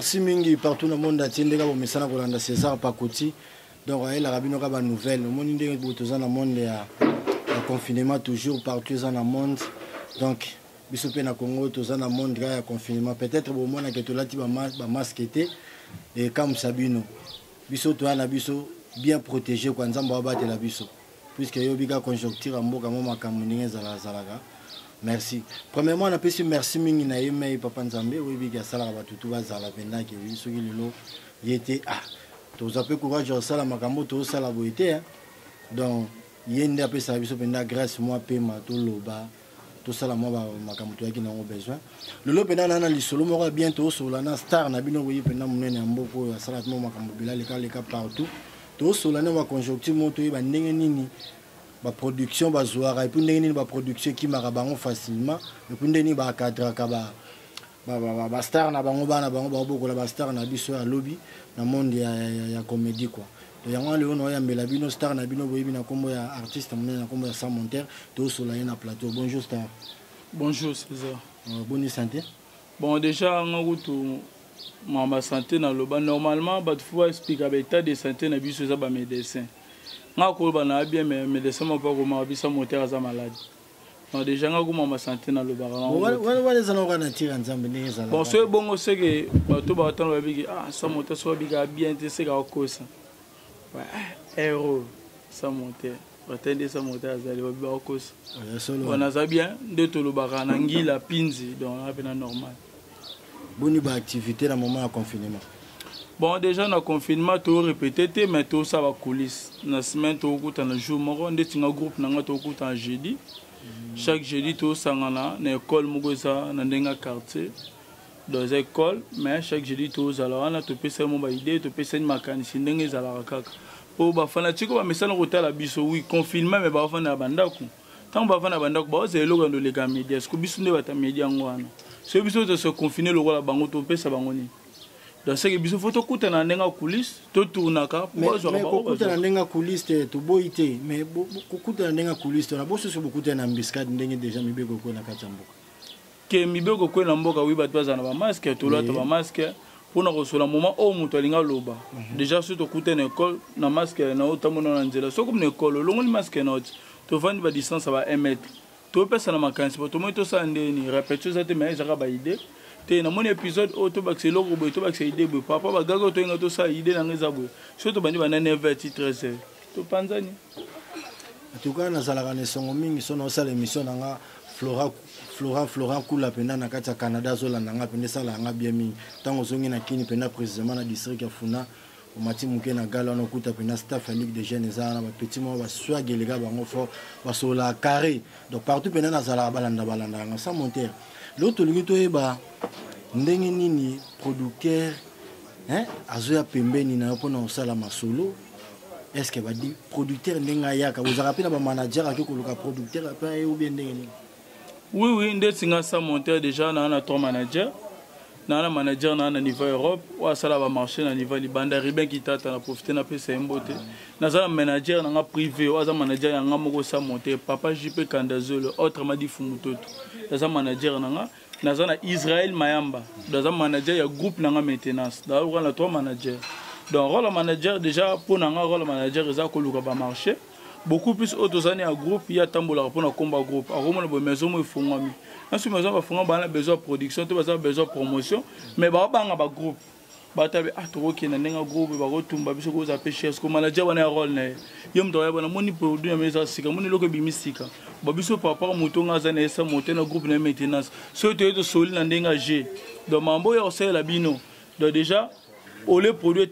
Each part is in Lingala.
merci mingi partout dans le monde entier ndeka bo mesana ko landa César Pakoti donc elle a rabino ka ba nouvelle le monde ndenge botoza na monde ya confinement toujours partout dans le monde donc biso pe na Congo toza na monde ya confinement peut-être bo mona ke to lati ba masque été et comme Sabino biso to na biso bien protégé kwa nzamba wa batela biso puisque yo bika conjoncture mboka mo makambo ndenge zalaka. Merci. Premièrement, on a pu merci mingi na yeme papa Nzambe oui bika sala ba tutu ba zala penda ke oui soki lelo yete to za pe courage sala makambo to sala boité donc yende ape sa biso penda grâce moi pe ma to loba to sala moi ba makambo to yaki na ngo besoin lelo penda na lisolo mo bientôt sur la star na bino oui penda munene mboko ya sala mo makambo bila leka partout to sur la na conjoncture mo to ba ndenge nini ba production ba zoara et puis ndenge nini ba production qui mara bango facilement et puis ndenge ba cadre ka ba star na bango bana bango ba bokola ba star na biso ya lobby na monde ya comédie quoi to yango le ono ya mbela bino star na bino boyebi na kombo ya artiste monene na kombo ya Sam Monter to sola na plateau. Bonjour star. Bonjour César. Bonne santé. Bon déjà ngakutu mama santé na loba normalement ba faut expliquer l'état de santé na biso za ba médecin ngako ba na bien mais médecin mo pas comment bisa Monter za malade. Non déjà ngako mama santé na loba wala za na tira nzambe ndenge za. Bon c'est bon c'est que bato ba tano ba bigi Sam Monter so biga bien te c'est ka kosa. Ouais, héros, Sam Monter. Attendez, Sam Monter, vous allez voir cause. On a bien de tout le baranangi, la pinzi, donc c'est normal. Bonne activité dans le moment de confinement. Bon, déjà, dans le confinement, tu as répété, mais tout ça va coulisses. Dans la semaine, tu as un jour, on a un groupe, tu as un jeudi. Chaque jeudi, tu as une école, dans un quartier. Dans les écoles, mais chaque jeudi, tu as une idée, tu as une mécanicien, tu as pour les fanatiques, mais la biso, oui, confinement, mais bah, on a bandaku. Tant que on a bandaku, bah, c'est le de les médias. Ce que biso ne va pas médias en guano. Ce biso de se confiner le roi la bango, tu peux ça bangoni. Dans ce que biso faut tout coûter dans les coulisses, tout tourne à cap. Mais coûter dans les coulisses, tu boité, mais coûter dans les coulisses, tu as beau sur beaucoup de n'ambiscade, n'engue déjà mi bego ko na kachambo. Que mi bego ko na mboka oui batwa za na masque, tout là tu masque. Pour nous recevoir le moment où nous allons loba. Déjà si tu écoutes une école, na masque na otamona na nzela. So comme une école, le long masque na autre. Tu vas une distance ça va 1 mètre. Tu peux ça na makansi, tu mets tout ça ndeni, répéter ça te mais ça va idée. Tu na mon épisode auto baxe logo boy, to baxe idée boy. Papa ba gago to nga to ça idée na ngeza boy. So to bandi ba na 9h13. Tu panzani. En tout cas na zala na songo mingi so na ça l'émission nga Florent Kula penda na kati ya Canada zo landa nga penda sala nga bien mi tango zongi na kini penda précisément na district ya Funa o mati muke na gala na kuta penda staff ya Ligue des Jeunes za na ba petit mo ba swag les gars bango fort ba sola carré donc partout penda na zala balanda nga Sam Monter l'autre lingi to eba ndenge nini producteur azo ya pembeni na pona osala masolo. Est-ce que va dire producteur ndenga yaka vous rappelez ba manager akiko luka producteur après ou bien ndenge. Oui, ndetsinga Sam Monter déjà na 3 managers. Na manager na niveau Europe, ou ça va marcher na niveau Libanda Riben qui tata na profiter na pesa mbote. Na za manager na privé, ou za manager ya ngamo Sam Monter, papa JP Kandazolo, autre m'a dit Fumutoto. Na za manager na za na Israël Mayamba, na za manager ya groupe na maintenance. Da on a 3 managers. Donc rôle manager déjà pour na rôle manager za ko luka ba marcher. Beaucoup plus autres années à groupe, il y a tambola pour un combat groupe. À Rome, la maison est fondée. Ensuite, maison va fondre, on a besoin de production, on a besoin de promotion. Mais bah, on a un groupe. Bah, tu as qui est un groupe, bah, retourne, bah, parce que vous avez cher, comme manager, on a un rôle. Yom doit y avoir un moni produit, mais ça, c'est comme un logo bimistique. Bah, biso papa, mouton, on a un essai, monter un groupe de maintenance. Ce qui est solide, on a engagé. Donc, mambo, il y a aussi la bino. Donc, déjà, au lieu de produire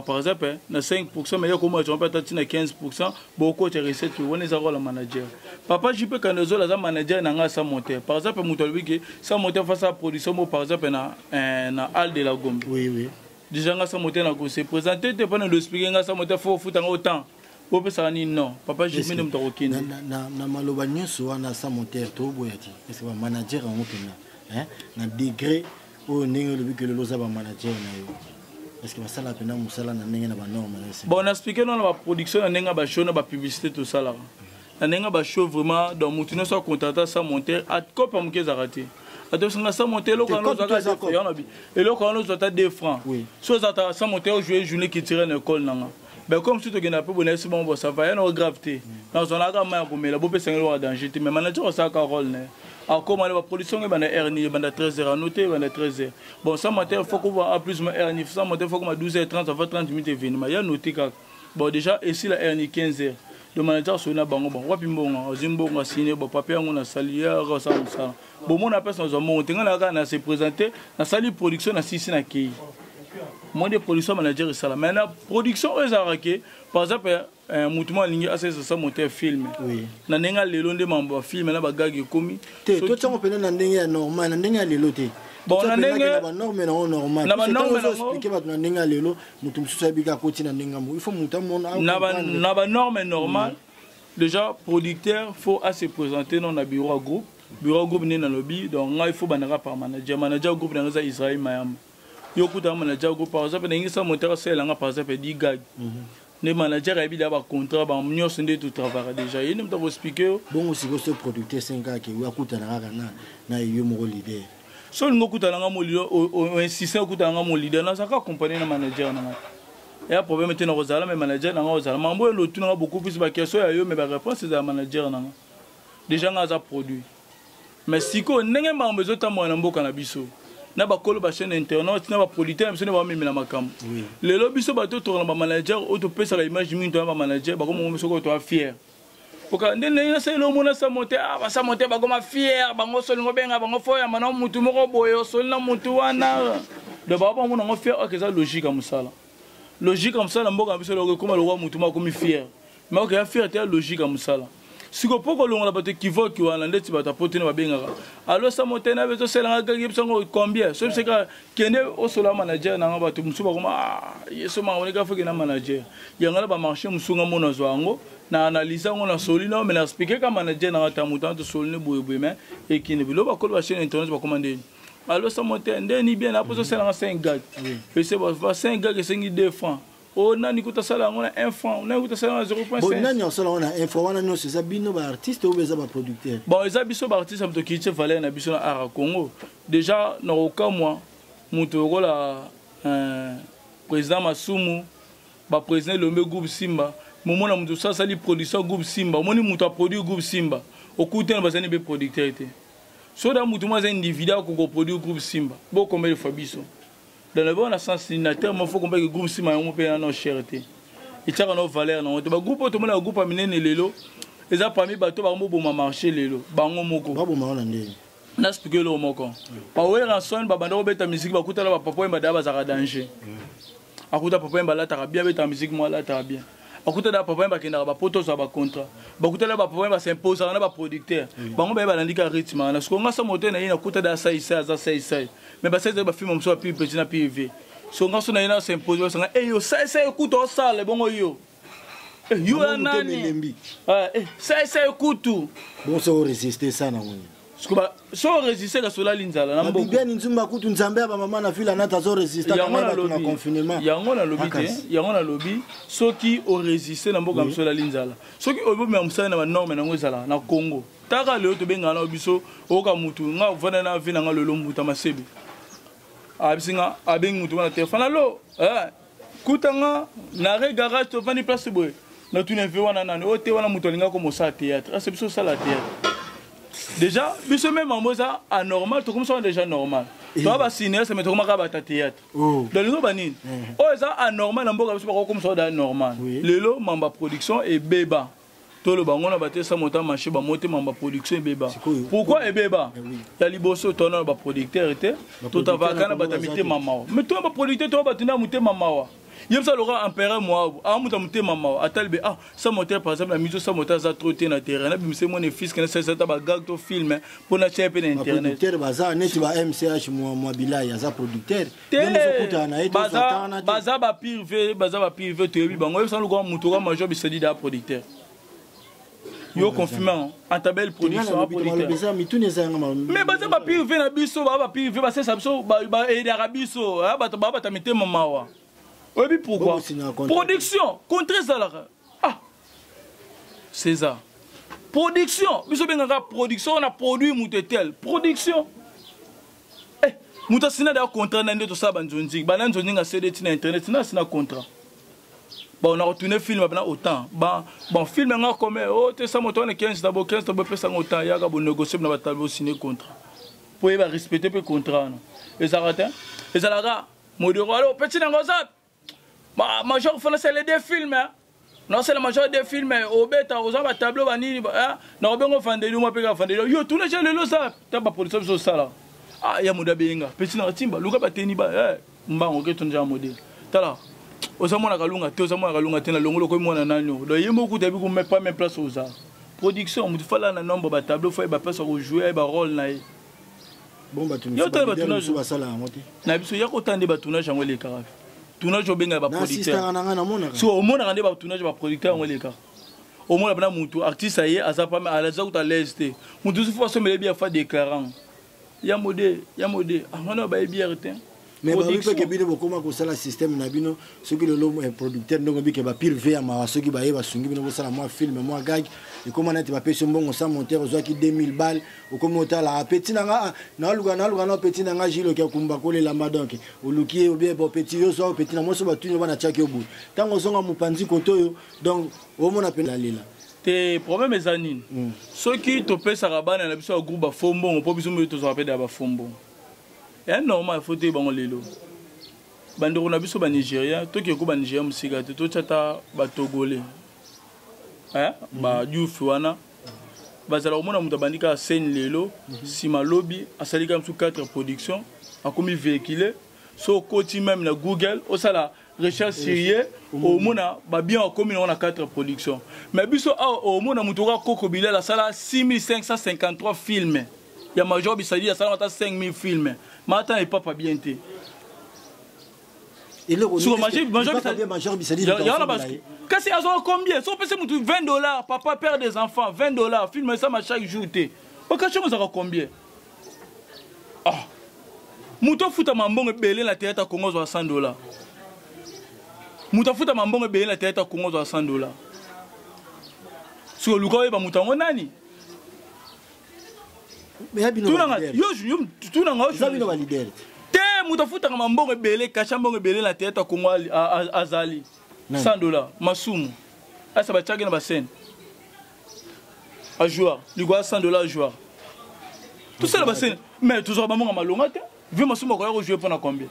par exemple, 5%, mais il y a 15%, beaucoup de recettes, on est un manager. Papa, je peux quand nous avons un manager, on a Sam Monter. Par exemple, Sam Monter face à la production, par exemple, dans Al de la Gombe. Oui. Déjà, Sam Monter s'est présenté, tu peux nous expliquer, Sam Monter faut foutre autant. Pour que ça non. Papa, je me demande de na malobagnon soit na Sam Monter, tout boyati. C'est un manager en open. Na degré où on est le losa manager. Est-ce que ça la peine musala na nenga na ba norme bon on a expliqué dans la production na nenga ba show na ba publicité tout ça là na nenga ba show vraiment dans mutino so contata Sam Monter at ko pa muke zarate atosanga sa monter eloko wana ozwaka 2 francs so ozata sa monter ojouer journée qui tire na école nanga ben comme si tokenda mpe bona esi bongo ça va yana gravité nazonaka ma ya komela bopesangeli wa danger te mais manager osalaka rôle ne akoma na baproduction ebanda hernie ebanda 13h anote ebanda 13h bon sa monter faut qu'on a plus ma hernie sa monter faut qu'on a 12h30 ça va 30 minutes événement ya noté kaka bon déjà ici la hernie 15h le manager sona bango bon wapi mbonga ozimbonga signé bon papier yango na salière ça ça bon mon appel sans monter ngana na se présenter na sali production na sisi na kei moi de production manager ça là mais la production ezarake par exemple mutumo lingi asa ça monter film na nenga lelo nde mambo film na bagage komi te to tsango pena na ndenge ya normal na ndenge ya lelo te bon na ndenge na ba norme na normal na ba norme na expliquer ba na ndenge ya lelo mutu msusu abika koti na ndenge mo il faut muta mon na ba norme normal déjà producteur faut à se présenter dans na bureau groupe ni na lobby donc il faut banaka par manager groupe dans ça Israël Mayam yo kuta manager groupe par exemple ningi sa monteur selanga par exemple 10 gag ne manager a bien ba contrat ba mnyo sende tout travail déjà il ne peut pas expliquer bon aussi ce producteur 5 ans qui wa kuta na yo mo leader so ngo kuta nga mo leader o insistant kuta nga mo leader na saka accompagner na manager na et un problème était na rozala mais manager na rozala mambo lo tu na beaucoup plus ba question ya yo mais ba réponse c'est manager na déjà nga za produit mais siko ndenge mambo ezota mwana mboka na biso na ba kolo ba chaîne internet na ba producteur msene ba mimi na makambo lelo biso ba to na ba manager auto pesa la image mingi to ba manager ba ko mo soko to fier poka ndenge na selo mona sa monter ba sa monter ba ko ma fier ba ngo solingo benga ba ngo foya mana mutu moko boyo solina mutu wana de ba ba mona ngo fier ok ça logique comme ça la mboka biso lo ko ma lo mutu ma ko mi fier mais ok ya fier te logique comme ça la siko poko longola bato kivoki wana ndeti bato apotene babengaka alors sa monter na beto selanga gagi bisango combien so biseka kende osola manager na bato musuba koma yeso ma oneka foki na manager yangala ba marché musunga mona zwango na analyse ngo na solina mais na expliquer ka manager na ta mutanto soline boyeboy mais ekine bilo ba kolo ba chaîne internet ba commander alors sa monter ndeni bien na poso selanga 5 gag et c'est ba 5 gag et 2 francs oh nani kuta sala ngona 1 franc nani kuta sala 0.5 bon nani on sala ngona 1 franc wana no c'est bino ba artiste ou beza ba producteur bon eza biso ba artiste am to kiche valeur na biso na ara Congo déjà na oka moi muto kola président Masumu ba président Lombe groupe Simba momona muto sa sali production groupe Simba moni muto a produit groupe Simba okute na bazani be producteur été so da muto moi za individu ko produit groupe Simba bo combien de fois biso dans le bon sens signataire il faut qu'on paye le groupe si on paye nos cherté et ça nos valeurs non ba groupe tout le groupe aminene lelo les a parmi bateau ba mo bon marché lelo bango moko ba bon na ndenge na expliquer le moko pa we ranson ba banda obeta musique ba kuta la ba papa ba ba za danger akuta papa ba la ta bien beta musique moi la ta bien akuta da papa ba kenda ba poto za ba contrat ba kuta la ba papa ba s'impose na ba producteur bango ba landika rythme na ce qu'on a sa moteur na ina kuta da sai mais bah c'est des films comme ça puis petit na PV so ngaso na ina s'impose ça yo sai écoute au sale bon yo yo nani sai écoute bon so résister ça na ngoni so résister ka sola linzala na mbo bien nzumba kutu nzambe ba mama na fila na ta so résister na confinement yango na lobby soki o résister na mboka sola linzala soki o bomi amsana na norme na ngozala na Congo taka leo to benga na biso oka mutu nga vana na vina nga lelo muta masebi abisinga abengi mutu na téléphone allo kutanga na garage to vani place boy na tuna ve wana nani o te wana mutu linga ko mosa théâtre c'est biso ça la théâtre déjà biso même en moza anormal to comme ça déjà normal to ba cinéaste c'est mais to comme ka ba théâtre dans le banine o ça anormal na mboka biso ba comme ça da normal lelo mamba production et beba tout le bango na baté ça monta marché ba monter mamba production et beba pourquoi et beba la liboso to na ba producteur était tout avaka na batamité mama mais toi ba producteur to ba tina monter mama yem ça l'aura empereur moi a muta monter mama atalbe ça monter par exemple la musique ça monter ça trotter na terrain na bimse mon fils que ça ta ba gag to film pour na chepe na internet producteur baza net ba MCH moi bilaya za producteur baza ba privé to yebi bango ça le grand muto ga major bisedi da producteur yo confirmant en tabelle production mais baza ba privé na biso ba privé ba ça biso ba aider biso ba ta mete mama wa oui, pourquoi? Production, contre ça là. C'est ça. Production, nous sommes en production, on a produit moutetel. Production. muta sina da contrat na ndeto sa banzonzi bana nzonzi nga CD na internet sina contrat bon on a retourné film bana autant bon film nga comme oh te sa moto na 15 d'abord pesa autant ya ga bon négocier na batalo signer contrat pour y respecter le contrat et ça raté et ça là modéro alors petit na ngozap major fana c'est les deux films non c'est la major des films au beta aux aba tableau bani na obengo fandeli mo peka fandeli yo tout le gens le losa ta ba production so sala ah ya muda benga petit na timba luka bateni ba mbango ke tonja modèle tala ozamona kalunga te ozamona kalunga te na longolo ko mona nanyo do yemo ku debi ko met pas même place aux arts production mutu fala na nombre ba tableau faut ba place ko jouer ba rôle na bon ba tuni ba sala moti na biso ya ko tande ba tournage ngo le karafe tournage obenga ba producteur so au monde rende ba tournage ba producteur ngo le karafe au monde bana mutu artiste aye azapa mais alaza ko ta leste mutu faut so mele bien fa déclarant ya modé amana ba bierte mais ba bipe ke bino bokoma ko sala système na bino ce que le producteur ndongo bi ke ba pire ve ama ce qui ba ye ba sungi bino ko sala moi film moi gag et comment na te ba pese mbongo sa monteur zo ki 2000 balles au comment ta la petit na luga na petit na jilo ke kumba ko le lamba donc o luki o bien petit yo so petit na mo so ba tunyo bana chaki obu tango zonga mupanzi koto yo donc o mona pe la lela te problème ezanine ceux qui to pesa rabana na biso groupe ba fombo po biso mo to zo rappeler ba fombo et normal il faut te bango lelo bando na biso ba Nigeria to ke ko ba Nigeria musika te to chata ba togolais ba Diouf wana bazala omona muta bandika scène lelo sima lobby asalika msu 4 production akomi véhiculé so koti même na Google osala recherche sérieux au mona ba bien akomi na 4 production mais biso au mona mutu ka koko bila la sala 6553 films ya major bisali ya sala mata 5000 films mata et pas bien té et le sur major bisali kasi azo combien so pese mutu $20 papa père des enfants $20 film ça ma chaque jour té okacho mo za combien mutu futa mambongo belé la théâtre Congo zo $100 mutu futa mambongo belé la théâtre Congo zo $100 sur luka ba mutango nani te mutafuta kama mbongo belé kasha mbongo belé la tête Congo azali $100 masumu asa ba tchage na ba scène a joueur ligwa $100 joueur tout ça la scène mais toujours ba mbongo malonga te vu masumu ko jouer pour na combien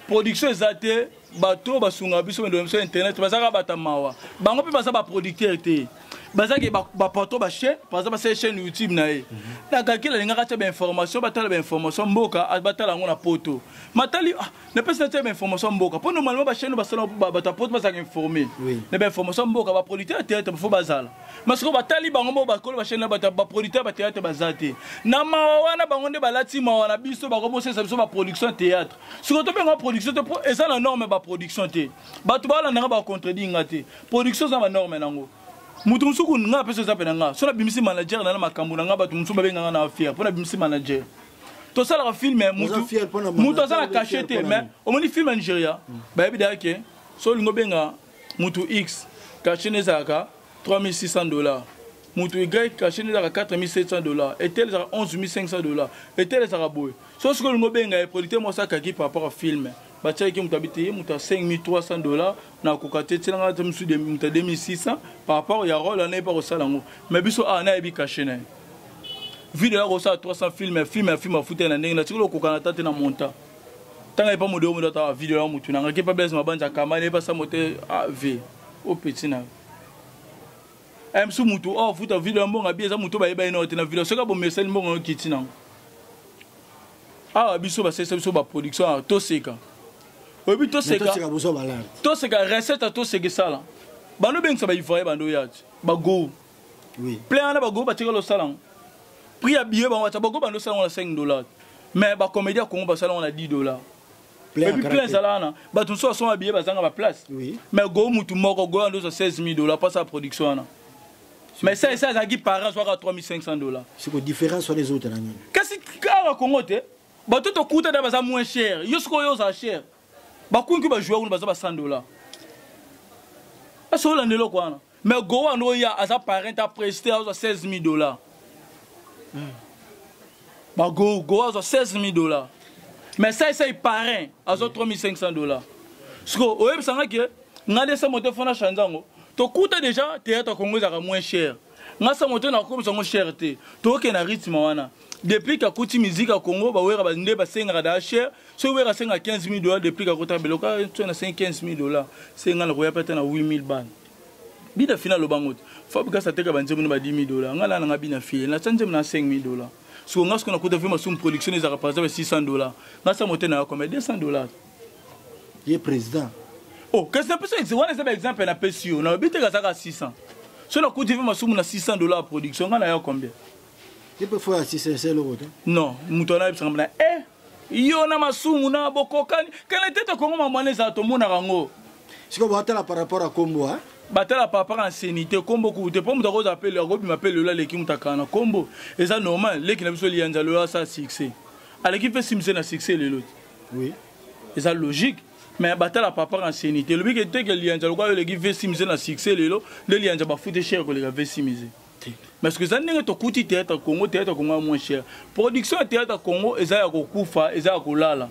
production ezate bato basunga biso ndo sur internet bazaka batamawa bango pe baza ba producteur te bazaki ba poto ba chaîne par exemple c'est chaîne YouTube na e na kakila linga kata ba information batala ba information mboka batala ngona poto matali ne peut pas ba information mboka pour normalement ba chaîne ba sala ba ta poto bazaka informer ne ba information mboka ba producteur théâtre faut bazala parce que batali bango ba kolo ba chaîne ba producteur ba théâtre bazate na mawana bango nde balati mawana biso ba commencer ça biso ba production théâtre sur to benga production te pour eza la norme ba production te bato bala nga ba contredire ngate production za ba norme nango mutu musuku nga pesa za penanga so na bimisi manager na makambo nga bato musuku babenga na fier pour na bimisi manager to ça la film mutu za la cachette mais au moni film en Nigeria ba bida ke so lingo benga mutu X cachene zaka $3600 mutu Y cachene zaka $4700 et tel zaka $11500 et tel zaka boy so ce que lingo benga producteur mo ça kaki par rapport au film bacha qui mutabité muta $5300 na kokate tselanga tmsu de muta $2600 par rapport ya rôle na pas au salango mais biso na ebi caché na vidéo la rosa 300 film fouté na ndenge na tikolo kokana tate na monta tanga pas modelo mo ta vidéo la mutu na pas besoin mabanja kama ne pas ça moté v au petit na msu mutu futa vidéo mbonga bieza mutu ba yeba ino te na vidéo soka bo message mbonga kitina biso ba c'est biso ba production to seka obi to seka recette to seka sala bano beng sa ba ivoye bando yati ba go plein na ba go ba tika lo sala prix habillé ba wata ba go bando sala on $5 mais ba comédien Congo ba sala on $10 et puis plein sala na ba tout so sont habillés ba zanga ba place mais go mutu moko go ando $16,000 pas sa production na mais ça qui parent soit à $3,500 c'est quoi différence sur les autres là qu'est-ce que Congo te ba tout coûte da ba moins cher yosko yo za cher ba kunki ba jouer on ba $100 aso la ndelo kwa mais go ando ya asa parent a presté à $16,000 Bah go a 16 000 $. Mais ça il parrain à 3 500 $. Parce que ouais ça que ngade sa moto fona chanzango. To coûte déjà théâtre Congo ça moins cher. Ngasa moto na comme ça moins cher té. To ke na rythme wana. Depuis que coûte musique à Congo ba wera ba ndé ba senga da cher. So wera senga 15 000 $. Depuis que coûte beloka tu na 15 000 $. Senga na ko ya pete na 8 000 balles. Bida final lo bangot. Faut que ça te ka banze mun ba 10 000 $. Ngala na bina fille na tsanze na 5 000 $. Si on a ce qu'on a coûté vraiment sur une production, ils ont représente $600. Là, ça monte à combien? $200. Il est président. Oh, qu'est-ce que c'est? On a un exemple, on a payé. On a habité à 600. Si on a coûté vraiment sur $600 à production, on a combien? Il peut faire 600 €. Non, mouton a besoin de il y a un massou, on a beaucoup. Quand on était à Congo, on a des atomes à Rango. Si on va par rapport à Combo, hein? Batala papa en sénité combo coûte pas me rose appelle le groupe m'appelle là l'équipe mutakana combo et ça normal l'équipe n'a besoin lianza le ça succès à l'équipe fait simser na succès les autres oui et ça logique mais batala papa en sénité le but était que lianza le gars l'équipe fait simser na succès les autres le lianza ba foutre cher que les gars fait simser mais ce que ça n'est que to coûte théâtre Congo moins cher production théâtre Congo et ça ya kokufa et ça ya kolala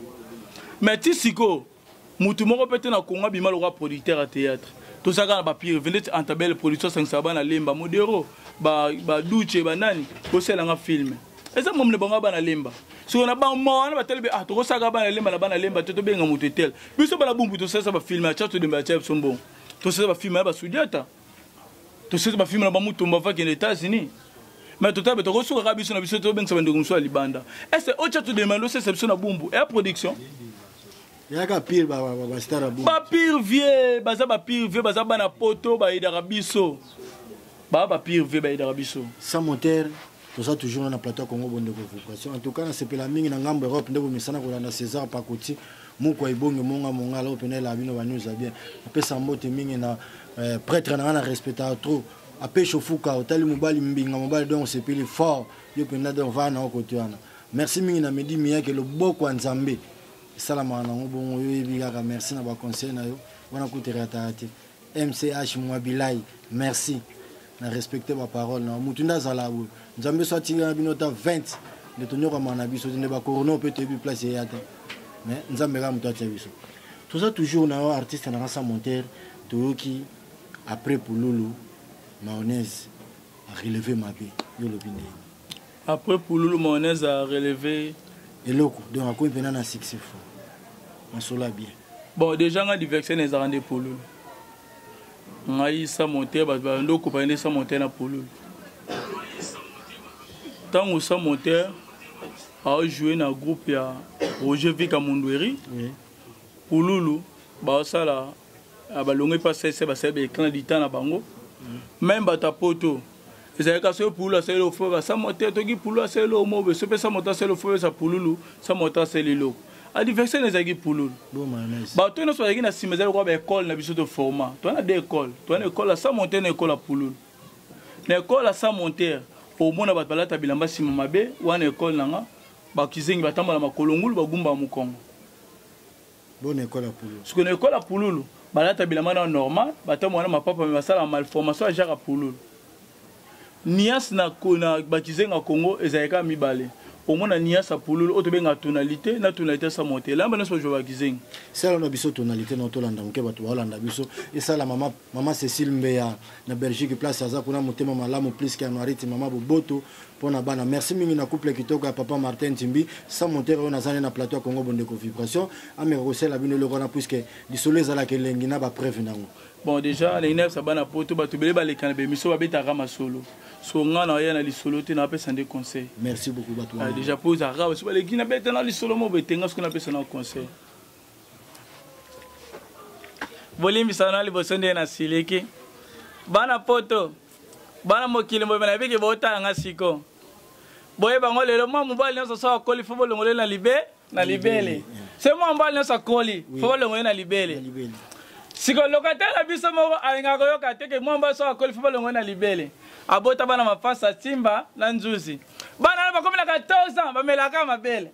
mais tisiko mutu moko peut na Congo bima le roi producteur à théâtre. Tout ça quand papier venait en tabelle production 500 bana lemba modero ba duche banani ko sela nga film eza mom ne banga bana lemba so na ba mo na batelbe ah to saka bana lemba to benga mutetel biso bana bumbu to sesa ba film a chato de ba chef sombo to sesa ba film ba sudiata to sesa ba film na ba mutumba va aux États-Unis mais to tabe to ko suka biso na biso to benga sabande kumso libanda est-ce o chato de malo sesa biso na bumbu et production. Il y a pire pire vieux baza bana poto ba ida rabiso ba pire vieux ba ida rabiso sans moteur tout ça toujours na plateau Congo bonde vibration en tout cas na sepela mingi na ngambo Europe ndeko misana ko na César Pakoti muko ibonge monga la opena la bino ba news bien apesa mbote mingi na prêtre na respecta trop ape chofuka otali mobali mbinga mobali donc sepeli fort yo pena donc va na côté wana merci mingi na medi miya ke le boko nzambe salama na ngobongo yo ebikaka merci na ba conseil na yo wana kutera taati MCH Mwabilai merci na respecter ma parole na mutunda zala bu nzambe so tinga binota 20 de tonyoka mana biso ne ba corona peut te bi place yata mais nzambe ka muto atia biso tout ça toujours na artiste na sa monter toyoki après Pululu mayonnaise a relevé ma vie yo lo binde après Pululu mayonnaise a relevé et loko donc à quoi venant na succès fort on sola bien bon déjà nga diversion les arrandé Pululu ngai sa monter ba ndo ko pa sa monter na Pululu tant où sa monter a joué na groupe ya Roger Vika Mundweri Pululu ba sala abalongi pa sese ba sebe candidat na bango même ba tapoto ezali ka so Pululu asali le fo ba sa monter to ki Pululu asali le mo be so pe sa monter asali le fo sa Pululu sa monter asali le a diversion les agis Pululu bon mayonnaise ba to no so agis na simezali ko ba école na biso de format to na deux écoles to na école sa monter na école à Pululu na école sa monter au mona ba balata bilamba sima mabe wana école nanga ba kizengi batamba na makolongulu ba gumba mu Kongo bonne école à Pululu ce qu'on école à Pululu balata bilamba na normal batamba na mapapa me basala malformation à Jacques Pululu nias na kona ba kizenga Congo ezaleka mibale au moins nias à Pululu otobenga tonalité na tonalité sa monter là bana so jowa kizenga ça on a biso tonalité na tolanda nke bato balanda biso et ça la maman Cécile Mbeya na Belgique place aza kuna motema malamu plus que Mariti maman Boboto pona bana merci mingi na couple kitoko ya papa Martin Timbi sa monter on azane na plateau Congo bonde vibration ame rosela bino le kona puisque di soleil ala ke lengi na ba preuve nango bon déjà les neufs ça bana poto bato bele ba le kanbe miso ba beta rama solo so ngana ya na li solo te na pesa des conseils merci beaucoup bato déjà pose à rama so ba le kina beta na li solo mo betenga ce qu'on appelle ça na conseil volume sana li bosonde na sileki bana poto bana mokili mo bana biki bota nga siko boye bango lelo mo mobali nso so akoli fo bolongole na libele c'est mo mobali nso akoli fo bolongole na libele siko locataire la biso moko alinga ko yoka teke mo mobali so akoli fo bolongole na libele abota bana mafasa timba na nzuzi bana ba komi na 14 ans ba melaka mabele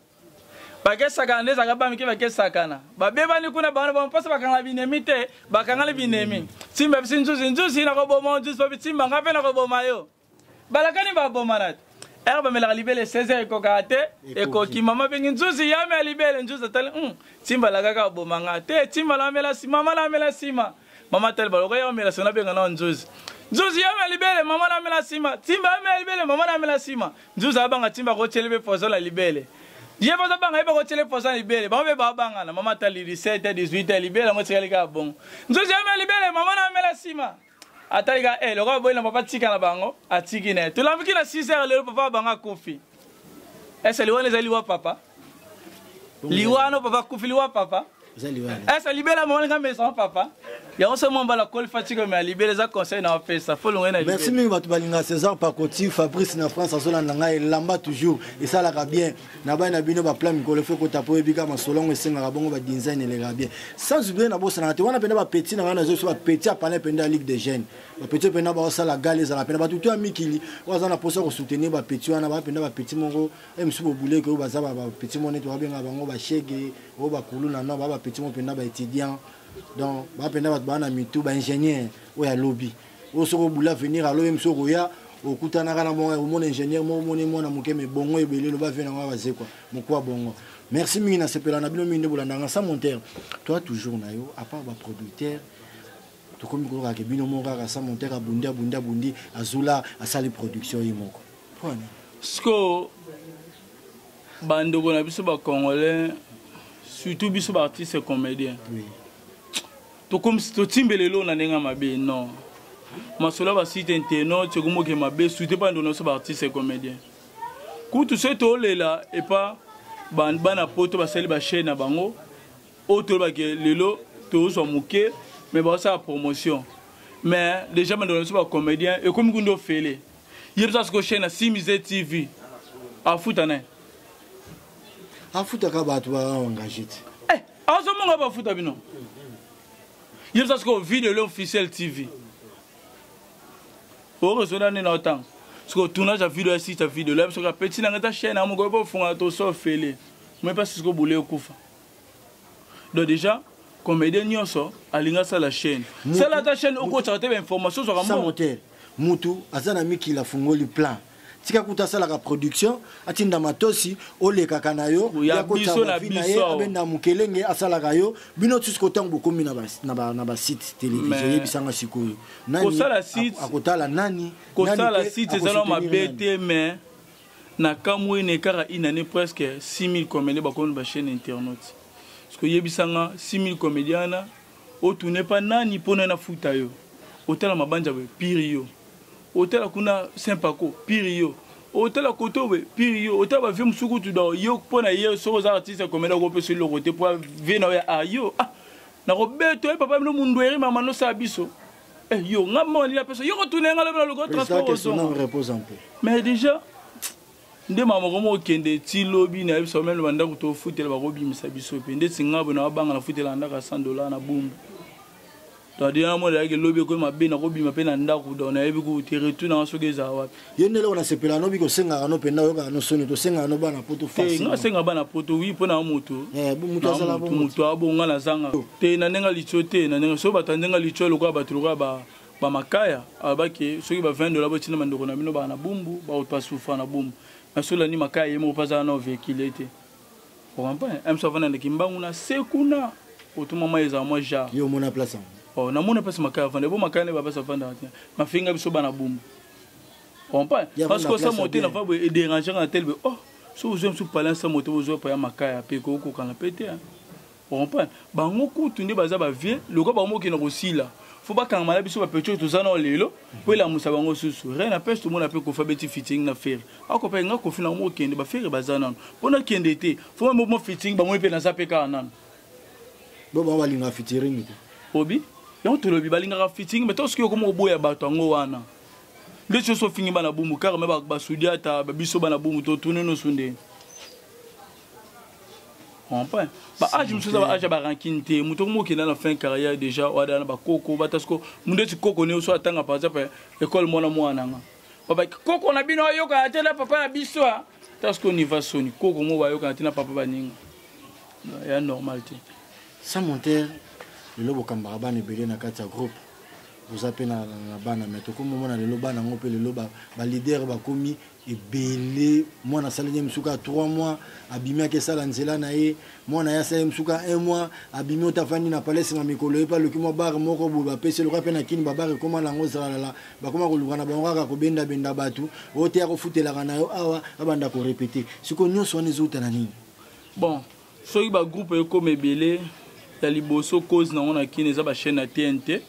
bakesaka ndeza kabami ke bakesakana babebani kuna bana ba mpasa bakanga binemi te bakanga binemi timba bisinzuzi na ko boma nzuzi babitimba ngape na ko boma yo balakani ba boma nat herbe mais la libelle 16h kokate et koki mama bengi nzuzi yame la libelle nzuzi tali timba la kaka bomanga te timba la mela si mama la mela sima mama tel baloko ya mela sona benga na nzuzi nzuzi yame la libelle mama la mela sima timba yame la libelle mama la mela sima nzuzi abanga timba ko chelebe pozo la libelle je pas abanga iba ko chelebe pozo la libelle ba be ba banga na mama tali 17 18 libelle mo tsekali ka bon nzuzi yame la libelle mama la mela sima Ataliga le roi boy na papa tika na bango atiki ne to lamiki na 6h le papa banga kofi est-ce liwa les aliwa papa liwa no papa kofi liwa papa est-ce libérer mon nga maison papa ya on se mon bala col fatigue mais libérer ça conseil na fait ça faut longer na libérer merci mingi batu balinga César Pakoti Fabrice na France azola nanga elamba toujours et ça la bien na ba na bino ba plan mikolo fe ko tapo ebika masolongo esenga bongo ba design le bien sans oublier na bossa na te wana penda ba petit na na zo ba petit a parler penda Ligue des jeunes ba petit penda ba ça la gale za la penda ba tout amikili waza na posa ko soutenir ba petit wana ba penda ba petit mongo msu bo boulé ko ba za ba petit monet to benga bango ba shege o ba kuluna na ba petit mon penda ba étudiant donc ba penda ba na mitu ba ingénieur o ya lobby o soko bula venir alo msoko ya okutana kana mon ingénieur mon na mukeme bongo ebele lo ba venir nga baze quoi mukwa bongo merci mingi na sepela na bino minde bolanda sa monteur toi toujours na yo à part ba producteur to komi ko ka bino mo ka sa monteur abundi azula asali production yimoko pona sko bando ko na biso ba congolais surtout biso ba artiste et comédien oui to comme to timbelelo na nenga mabe non masolo ba site internet to komo ke mabe surtout bando no so ba artiste et comédien kutu se to lela et pas bana poto ba sali ba chaîne na bango auto ba ke lelo to so muke mais ba sa promotion mais déjà bando no so ba comédien et comme kundo fele yebsa ko chaîne na Simize TV a futana ka batu ba engagé azo monga ba futa bino il y a ce vidéo l'officiel TV. Au restaurant ni na autant. Ce que tournage à vidéo ici ta vidéo là parce que petit na ta chaîne amu ko fonga to so fele. Mais pas ce que boulé okufa. Donc déjà comédien nyonso alinga ça la chaîne. Ça la ta chaîne oko ça te information sur ça monter. Mutu azana miki la fungoli plan. Tika kuta sala ka production atinda matosi ole kakanayo ya biso na biso abenda mukelenge asala kayo bino tusko tango bokomi na ba site télévision yebisanga sikoyo nani ko sala site akotala nani ko sala site ezalo mabete mais na kamwe ne kara inane presque 6000 comédiens ba kono ba chaîne internet parce que yebisanga 6000 comédiens o tourner pas nani pona na futa yo otala mabanja be pirio hôtel kuna Saint-Paco Pirio hôtel à côté Pirio hôtel va faire musuku tu do yo pona hier so aux artistes comme na ko sur le côté pour venir à yo na robeto papa no mundu eri mama no sabiso yo ngamo ni la personne yo retourner ngala le transport au son repose un peu mais déjà nde mama ko mo kende ti lobby na biso même banda ko to footela ba ko bimisa biso pe nde singabo na banga na footela ndaka $100 na bumbu. Tadina mo la ke lobby ko mabe na ko bima pe na ndako do na yebi ko retour na so ke za wapi yendele ona sepela no biko senga no pe na yo ka no soni to senga no bana poto fasi nga senga bana poto wi pona moto mutu azala bo mutu abonga na zanga te na nenga lichote na nenga so batandenga licholo ko batuluka ba makaya abaki soki ba $20 botina mandoko na bino bana bumbu ba otasufa na bumbu masola ni makaya yemo paza na véhicule te on comprend emso vana ndikimbangu na sekuna otuma maiza mo ja yo mona place oh na mona place makaya vana bo makaya ne baba sa vanda mafinga biso bana bumbu on comprend parce que ça monter na va déranger en tel oh so vous aimez sous parler ça monter vous pa ya makaya pe ko ko kana pété on comprend bango kutu ndi baza ba vie loko ba mo ki na kosila faut pas quand malabi so ba pecho to zana lelo po la musa bango susu rien n'empêche tout le monde appelle ko fa beti fitting na faire ako pa nga ko fina mo kende ba faire bazana pona kende te faut mo fitting ba mo pe na zapeka nan bo ba linga fitting obi yo to lobi balinga fitting mais to ce que ko mo boya bato ngo wana les choses sont finies bana bumu car me ba sudiata ba biso bana bumu to tunu no sunde on pas ba âge muso za âge ba rankinte muto mo ki na la fin carrière déjà wada na ba koko batasko munde ti koko ne so atanga par exemple école mona mwana nga baba koko na bino yo ka atela papa na biso tasko ni va soni koko mo ba yo ka atela papa baninga ya normalité ça monter le lobo kambara ba ne belé na kata groupe vous appelez na bana mais to comme mona lelo bana ngo pe lelo ba leader ba komi et belé moi na salé msuka 3 mois abimia ke sala nzela na ye moi na ya sa msuka 1 mois abimia otafani na palais na mikolo pa le kimo bar moko bo ba pese le rapena kini ba bar koma lango zala la ba koma ko lukana ba ngaka ko benda batu o te ya ko futela kana yo awa abanda ko répéter siko nyonso oni zota na nini bon soki ba groupe e comme belé ya liboso cause na ona kini za ba chaîne na TNT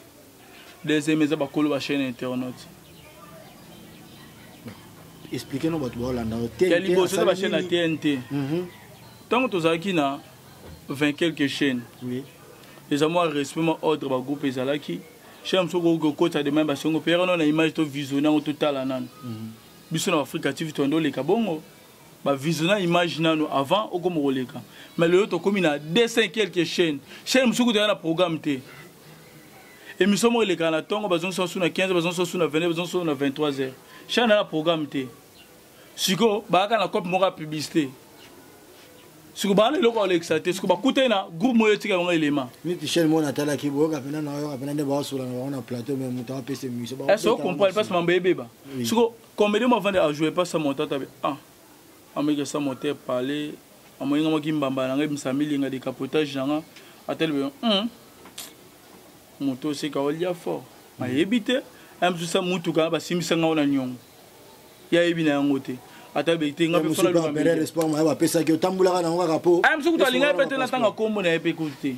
deuxième eza bakolo ba chaîne internaute expliquez-nous votre Hollande ya liboso za ba chaîne na TNT tant que tozalaki na 20 quelques chaînes oui les amours respect mon ordre ba groupe ezalaki chaîne soko ko kota de même ba songo père non na image to visionner au total anan biso na Africa TV to ndo leka bongo ba visionner image nano avant okomo koleka mais le to komi na 200 quelques chaînes msuku na programme te émission mo leka na tongo bazon so na 15 bazon so na 20 bazon so na 23h chaîne na programme te siko ba ka na copie mo ka publicité siko ba na loko alexate siko ba kutena groupe mo yetika ngo élément ni ti chaîne mo na tala ki bo ka pena na yo ka pena de ba so la na plateau mais muta pa pese mission ba est-ce qu'on comprend pas ma bébé ba siko combien de mois avant de jouer pas ça mon tata ah ameke ça monter parler amoyinga mo kimbamba na ngai msamili nga de capotage nanga atel moto c'est kaolia fort ma yebite am tout ça mutuka ba simisanga ona nyongo ya ebina yango te ata bete nga pe fona le ba espoir ma ba pesa ki otambula na ngaka po am suku talinga pete na tanga kombo na epe kuti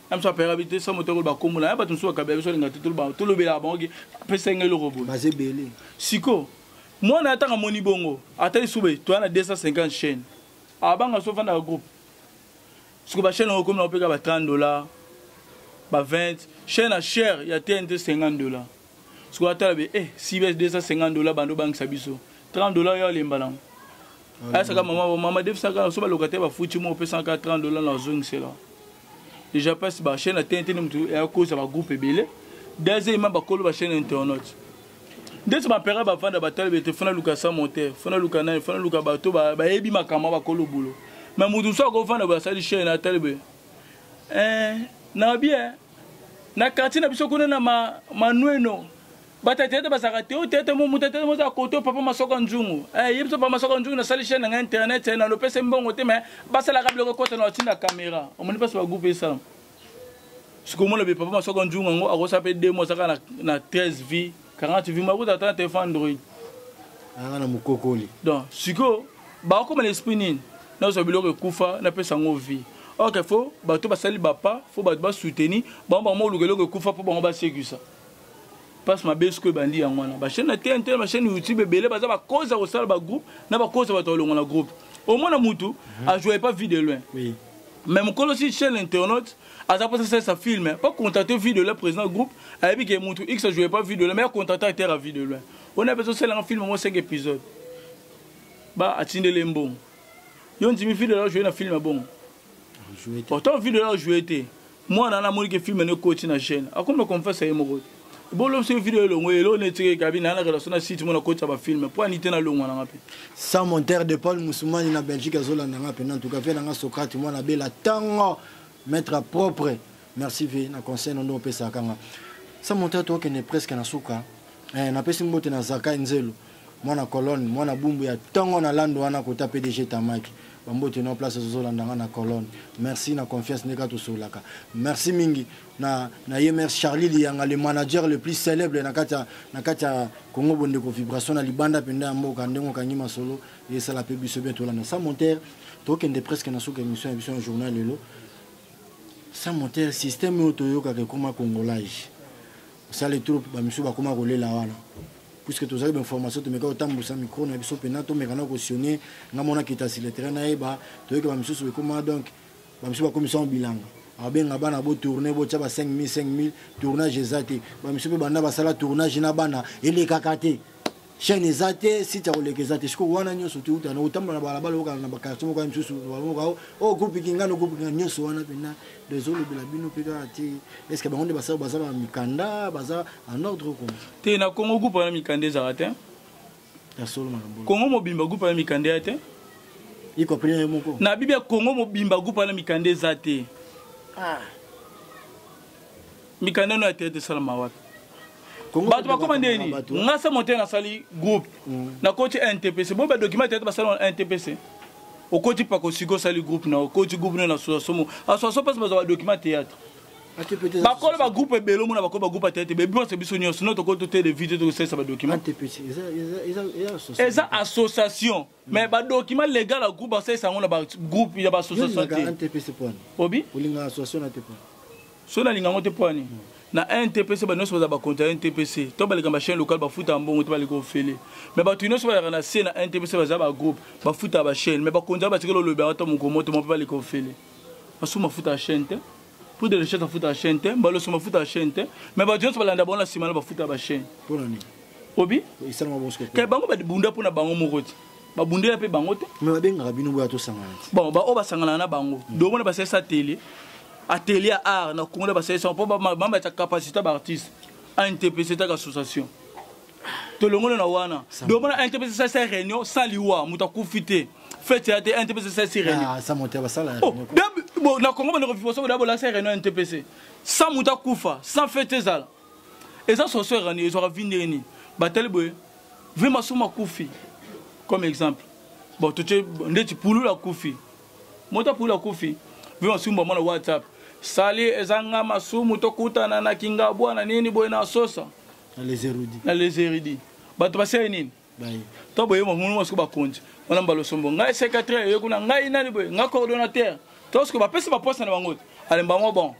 am so pera bite ça moto ba kombo na ba tunso ka be so linga te to lobela ba ngi pesa ngelo robo ba zebele siko moi na tanga moni bongo ata isube to na 250 chaînes abanga so fanda groupe siko ba chaîne ko na opeka ba $30 ba 20 chaîne à cher ya TNT $50 ce qu'on attend si baisse $250 bando banque sabiso $30 ya lembalang ah ça comme maman def ça quand so ba locataire ba futi mo pe $130 na zone c'est là déjà passe ba chaîne à TNT mutu ya cause ba groupe belé deuxièmement ba kolo ba chaîne internaute dès ba pera ba fanda ba tele bete fona luka sa monter fona luka na fona luka bato ba yebi makama ba kolo bulo mais mutu so ko fanda ba sali chaîne à tele na bien na quartier na biso kuna na manueno batatete basakate o tete mo mutete mo za koto papa masoko nzungu yebso papa masoko nzungu na sali chaîne na internet na no pese mbongo te mais basala ka biloko kota na tinda caméra o moni pas ba groupe ça siko mo le papa masoko nzungu ngo akosa pe demo saka na 13 vie 40 vie mabuta ta téléphone Android na mukokoli donc siko ba ko l'esprit nini na so biloko kufa na pesa ngo vie. Ok, faut bato basali bapa, faut bato ba soutenir, bon mo lugelo ko kufa po bon ba sécurité. Passe ma base ko bandi ya ngwana. Ba chaîne TNT, ma chaîne YouTube belé baza ba cause au sala ba groupe, na ba cause ba to lo ngwana groupe. Au moins na mutu a joué pas vie de loin. Oui. Même quand aussi chaîne internaute, a ça passer ça film, pas contacter vie de le président groupe, a dit que mutu X a joué pas vie de loin, mais contacter terre à vie de loin. On a besoin c'est un film au 5 épisodes. Ba atinde lembo. Yon dimi vie de là jouer un film bon. Autant vu de là jouer été moi dans la moni que film ne coach na chaîne a comme on fait ça yemo bon l'homme c'est vidéo longo et l'on était cabine na relation na site mon coach ba film pour aniter na longo na ngapi sans monteur de Paul Moussoumani na Belgique azola na ngapi en tout cas fait na Socrate moi na bela tango mettre propre merci vi na conseil ndo pesa kanga sans monteur to que ne presque na suka na pesi mbote na zaka nzelo moi na colonne moi na bumbu ya tango na lando wana ko taper DG Tamaki bambote na place zolandanga na colonne merci na confiance neka to solaka merci mingi na merci Charlie Lianga le manager le plus célèbre na kata Congo bonde ko vibration na libanda penda mboka ndengo kanyima solo et ça la pe biso bientôt là sans monteur to kende presque na suka émission journal lelo sans monteur système auto yoka ke koma congolais ça les troupes ba miso ba koma kolela wana puisque tous avez information tu me quand on tambusa micro na biso pena to me kana cautionner ngamona kita sur le terrain na eba to que ba miso so comment donc ba miso ba commission bilanga abenga bana bo tourner bo tsa ba 5000 tournage ezate ba miso be bana ba sala tournage na bana ele kakate chaîne ezate si tu oleke ezate siko wana nyoso tu utana utamba na balabala okana na bakatimo kwa miso baloko o groupe kingano groupe nyoso wana pena désolé de la bino peka ati est-ce que bango baza mikanda baza en ordre comme te na Congo groupe na mikande zarate solo makambo Congo mobimba groupe na mikande ate iko premier moko na bibia Congo mobimba groupe na mikande zate mikande no ate sala mawapi bato bakomande ni nga sa monter na sali groupe na coach NTPC bon ba document tete ba salon NTPC au coach pa ko sigo sali groupe na coach groupe na association association passe ba document théâtre bakolo ba groupe belo mona bakolo ba groupe tete be bi se biso nyonso no to ko te de vidéo to ça ba document NTPC eza association mais ba document légal à groupe ça ça ngona ba groupe ya ba association NTPC point obi olinga association na te point so na linga ngote point na NTPC ba nyonso ba compte NTPC to ba linga chaîne locale ba futa mbongo to ba liko fele mais ba tu nyonso ba na na NTPC ba za ba groupe ba futa ba chaîne mais ba konza ba tikelo lo ba to mukomo to mo ba liko fele asuma futa chaîne te pour de recherche à foutre à chaîne, balo suma foutre à chaîne, mais ba gens balanda bona simana ba foutre ba chaîne. Pour nani? Obi? Isa ma bosko. Ke bango ba bunda pona bango mokoti. Ba bunda pe bango te. Mais ba benga bino boya to sangana. Bon, ba o ba sangana na bango. Do mona ba sa télé. Atelier art na kongo ba sa po ba mamba ta capacité ba artiste. NTPC ta association. To longo na wana. Do mona NTPC sa réunion sans liwa, muta kufite. Fait théâtre NTPC sa réunion. Ah, ça monter ba sala. Bon, na Congo, on a refusé d'abord la réunion NTPC. Sans Mouta Koufa, sans fêter ça. Et ça, c'est ce ils auront venu. Batel boy, vraiment sur ma Koufi, comme exemple. Bon, tu es pour la Koufi. Mouta pour la Koufi. Vraiment sur mon WhatsApp. Sali, ezanga masu, Mouta Kouta, nana kinga, boa, nani, boy, na sosa. Les érudits. Les érudits. Bah, tu vas faire une. Tu vas voir, mon nom, compte. On a un ballon sombo. Ngai secrétaire, ngai nani boy, ngai coordonnateur. Tout ce que va passer ma poste na bango. Allez bango bon.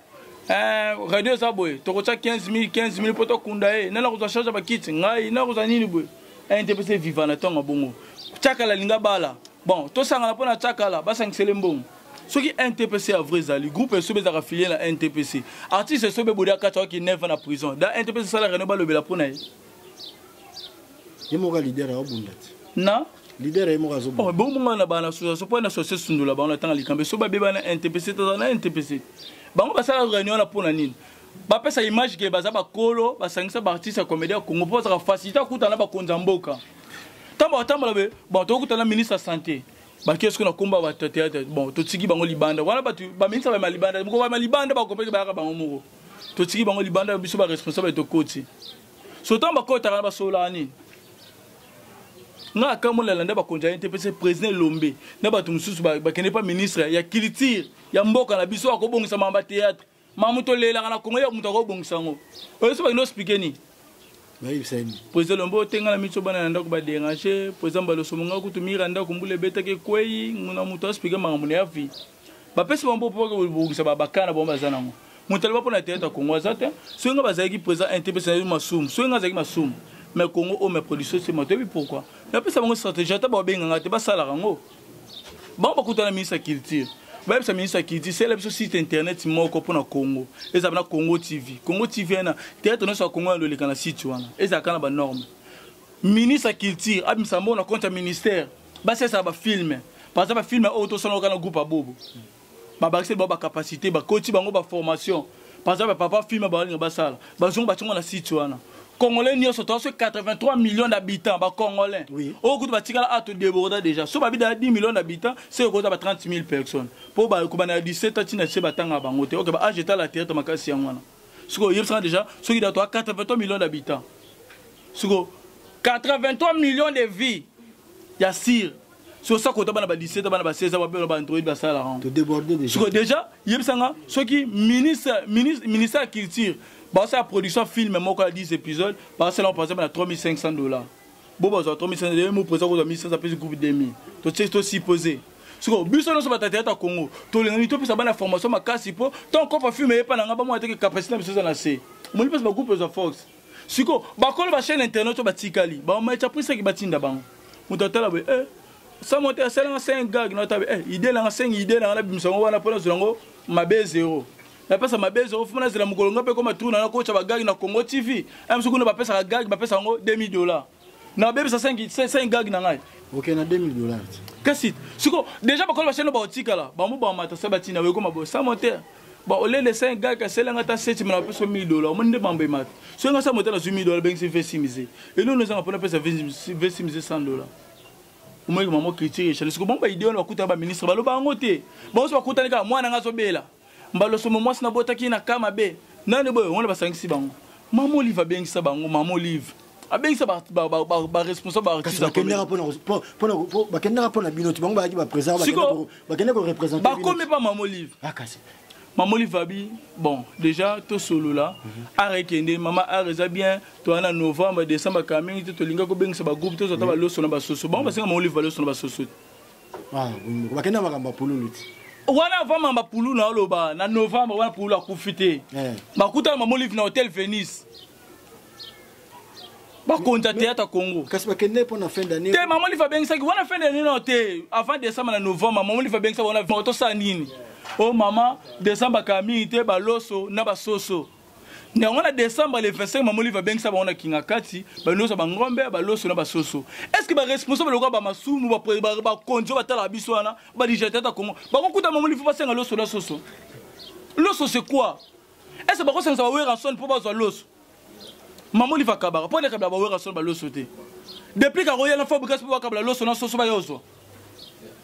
Radio ça boy, to ko 15 000 poto kundae. Na ko charge ba kit ngai na ko nini boy. NTPC vivant na tonga bongo. Tchakala linga bala. Bon, to sanga na pona tchakala, ba sang selembong. Ce qui NTPC a vrai zali, groupe so beza affilié na NTPC. Artiste so be bodia katwa ki 9 ans na prison. Da NTPC sala reno ba lobela pona ye. Yemo ga leader a bundati. Na leader est mort. Bon, bon, on a ban association pour une association de la ban on attend les camps. So ba beba na NTPC to na NTPC. Ba on ba sala réunion la pour na nini. Ba pesa image ke baza ba kolo, ba sangisa ba artiste comédien Congo pour ça faciliter kuta na ba konzamboka. Tamba be, bon to kuta na ministre de santé. Ba qu'est-ce qu'on a combat ba théâtre. Bon, to tiki bango libanda. Wana ba tu ba ministre ba libanda. Mo ba libanda ba compéter ba bango moko. To tiki bango libanda biso ba responsable to koti. So tamba ko ta ba solani. Na kamo la landa ba konja NTPC président Lombe na ba tumususu ba kene pas ministre ya culture ya mboka na biso akobongisa mamba théâtre mamuto lela kana Congo ya muto akobongisa ngo oyo ba no expliquer ni ba ibseni président Lombe tenga na mitso bana nda ko ba déranger président Baloso monga kutumira nda kumbule beta ke kwei muna muto expliquer manga muna ya vie ba pesi bombo po ko bongisa ba bakana bomba zanango muto ba pona théâtre Congo azate so nga bazaki président NTPC masum so nga zaki masum mais Congo o mes production c'est moi pourquoi na pesa bango stratégie ta ba benga te ba sala rango ba ba kutana ministre culture ba pesa ministre culture c'est le site internet moko pour na Congo eza na Congo TV na théâtre no so Congo le kana site wana eza kana ba norme ministre culture abimsa mbona compte ministère ba c'est ça ba film par exemple film auto solo kana groupe abobo ba ba ba capacité ba coach bango ba formation par exemple papa film ba linga ba sala ba zongo ba tonga na site wana Congolais n'y a 83 millions d'habitants, Congolais. Oui. Au bout de la déborder déjà. Si on a 10 millions d'habitants, c'est au bout de 30 000 personnes. Pour que 17 ans, tu n'as pas de bangote. Ok, bah j'étais à la terre, tu m'as cassé en moi. Si on a déjà, ceux qui ont 83 millions d'habitants. Si on 83 millions de vies, il y a sire. Sur ça, quand on a 17 ans, on a 16 ans, on a introduit la salle. Tu débordé déjà. Déjà, il y a ceux qui ministère de la culture. Bah, c'est la production film, moi, 10 épisodes. Bah, c'est là, par exemple, à $3 500. Bon, bah, $3 500, moi, présent, on a mis ça, ça peut se groupe demi. Tu sais, tu aussi posé. Si on bus on va tâter à Congo. Tu les tu peux savoir la formation, ma casse, pour tant qu'on va filmer, pas n'a pas moi avec capacité de se lancer. Moi, je pense que groupe de force. Si on bah, quand la chaîne internet, tu vas tikali. Bah, on a pris ça qui bat d'abord. On t'attend là, ça monte à 5 gars, idée là, 5 idées là, on a pour ma B0. La pesa mabeze ofuna zela mukolonga pe koma tuna na kocha bagagi na Congo TV. Amsuku na bapesa ka gagi bapesa ngo $2,000. Na bebe sa 5 gagi na ngai. OK na $2,000. Kasi siko déjà ba kola chaîne ba otika la. Ba mu ba mata sabati na we koma bo sa monter. Ba ole les 5 gagi ka sela ngata 7 na pesa $1,000. Mo nde bambe mat. So nga sa monter na $1,000 ben se fait simiser. Et nous nous avons pesa $100. Umwe mama critique chale siko bomba idée on kuta ba ministre ba lo ba ngote. Ba so kuta nika mwana ngazo bela. Mbalo somo mwasi na bota ki na kama be nani boy on ba sangisi bango Maman Olive abengisa bango, Maman Olive. Abengisa ba responsable artiste. Bakendera pona binoti bango ba présent bakendera ko représenter. Ba comme pas Maman Olive. Maman Olive abi bon déjà to solo là arekende maman areza bien to en novembre décembre kaming to linga ko bengisa ba groupe to zota ba loso na ba soso. Bon ba senga Maman Olive ba loso na ba soso. Ah, bakendera makamba pululuti. Wana vama mapulu na oloba na novembre wana pulu akufite. Bakuta Maman Olive na hôtel Venise. Ba konta théâtre Congo. Kasi bakende pour na fin d'année. Te Maman Olive bengisa ki wana fin d'année non te avant décembre na novembre Maman Olive bengisa wana moto sa nini. Oh maman décembre kami te ba loso na ba soso. Na wana décembre le 25 Maman Olive bengisa ba wana kinga kati ba loso ba ngombe ba loso na ba soso. Est-ce que ba responsable lokwa ba masumu ba konjo ba tala biso wana ba dijete ta Congo. Ba konkuta Maman Olive ba senga loso na soso. Loso c'est quoi? Est-ce que ba ko senga ba wera son pour ba zo loso? Maman Olive kabara pour les kabla ba wera son ba loso te. Depuis ka royal fa bukas pour kabla loso na soso ba yozo.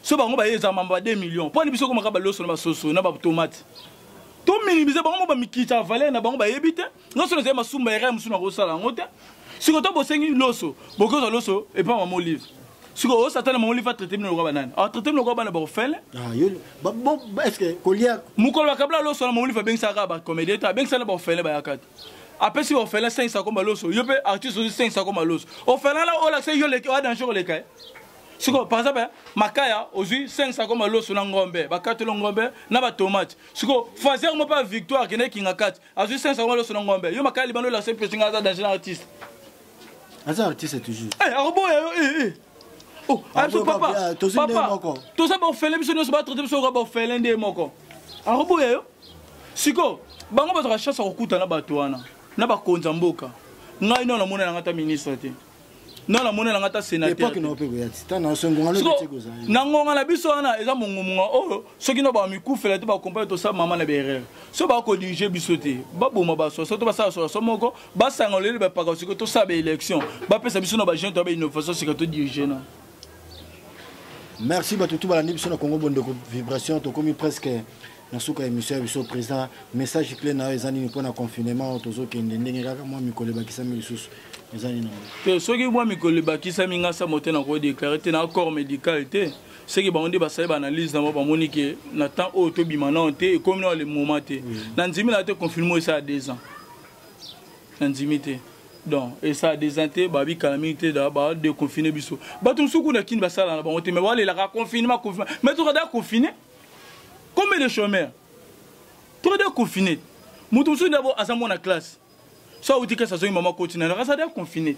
So bango ba yeza mamba 2 millions. Pour biso ko makaba loso na soso na ba tomate. To minimiser bango ba mikita valeur na bango ba yebite. Non so na masumba era musu na rosala ngote. Siko to bosengi loso, bokoza loso et pas Maman Olive. Siko o satana Maman Olive va traiter no ko banana. A traiter no ko banana ba ofele. Ah yo bon est-ce que kolia mukolo ba kabla loso na Maman Olive bengisa ka ba comédie ta bengisa na ba ofele ba yakati. Après si on fait la 500 comme loso, yo pe artiste aussi 500 comme loso. On fait là on la c'est yo le danger le cas. Siko par exemple makaya aujourd'hui 500 comme loso na ngombe ba katelo ngombe na ba tomate siko fazer mo pas victoire kene kinga kat aujourd'hui 500 comme loso na ngombe yo makaya libano la c'est petit ngasa danger artiste artiste toujours arbo oh papa tout ça ba ofele biso no ba traiter biso ba ofele ndé moko arbo yo siko bango ba za chance okuta na bato wana na ba konza mboka ngai no na mona ngata ministre te non la monnaie ngata sénateur époque no pe ya tana so ngonga no teko za na ngonga la biso wana eza mongomunga oh soki no ba mikufela te ba compagnie to sa maman na berere so ba ko diriger biso te ba boma ba so to ba sa so moko ba sangolele ba paka siko to sa ba élection ba pesa biso no ba jeune to ba innovation siko to diriger na. Merci ba tout ba la biso na Congo bonde vibration to komi presque na suka émission biso président message clé na ezani pour na confinement tozo kende ndenge kaka moi mikole bakisa milisusu ezani na te soki moi mikole bakisa minga sa moté na ko déclarer te na corps médical te c'est que ba onde ba sa ba analyse na ba moni que na temps au to bimana te comme dans le moment te na ndimi la te confirmer ça à 2 ans na ndimi te donc et ça des anté ba bi calamité da ba de confiner biso ba tum suku na kin ba sala na ba onte mais wala la confinement mais tu regardes confiné. Combien de chômeurs? Trop de confinés. Moutou sou d'abord à sa mon classe. Soit où tu que ça soit maman continue, on reste confiné.